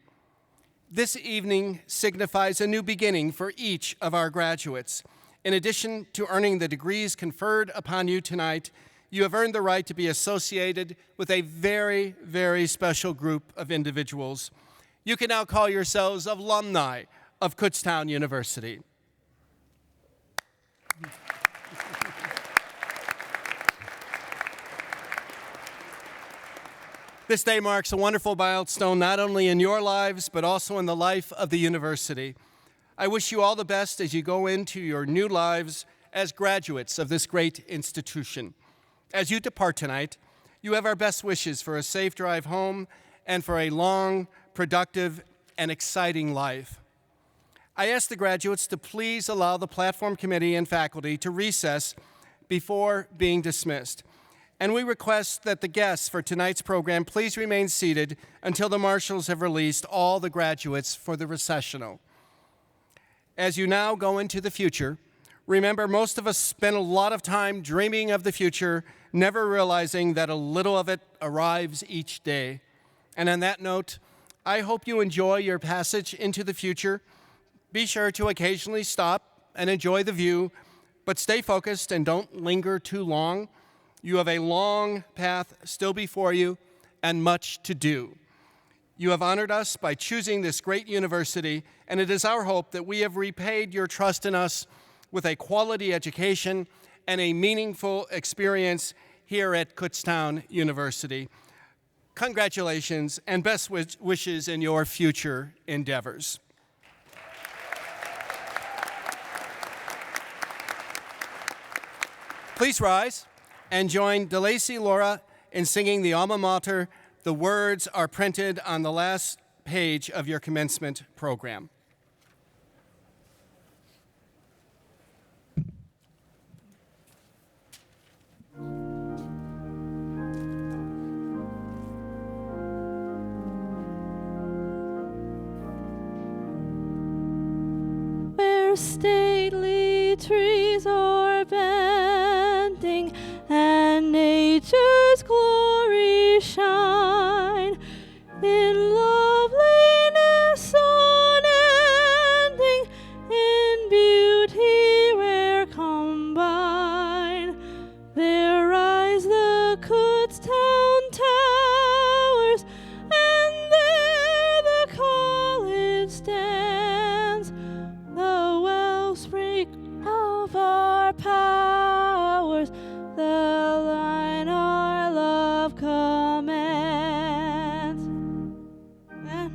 This evening signifies a new beginning for each of our graduates. In addition to earning the degrees conferred upon you tonight, you have earned the right to be associated with a very, very special group of individuals. You can now call yourselves alumni of Kutztown University. This day marks a wonderful milestone not only in your lives, but also in the life of the university. I wish you all the best as you go into your new lives as graduates of this great institution. As you depart tonight, you have our best wishes for a safe drive home and for a long, productive, and exciting life. I ask the graduates to please allow the platform committee and faculty to recess before being dismissed. And we request that the guests for tonight's program please remain seated until the marshals have released all the graduates for the recessional. As you now go into the future, remember, most of us spend a lot of time dreaming of the future, never realizing that a little of it arrives each day. And on that note, I hope you enjoy your passage into the future. Be sure to occasionally stop and enjoy the view, but stay focused and don't linger too long. You have a long path still before you and much to do. You have honored us by choosing this great university, and it is our hope that we have repaid your trust in us with a quality education and a meaningful experience here at Kutztown University. Congratulations and best wishes in your future endeavors. Please rise and join DeLacy Laura in singing the alma mater. The words are printed on the last page of your commencement program. Where stately trees are bending and nature's glory shine, in loveliness unending, in beauty rare combined, there rise the Kutztown towers, and there the college stands, the wellspring of our powers, the line our love commands. Amen.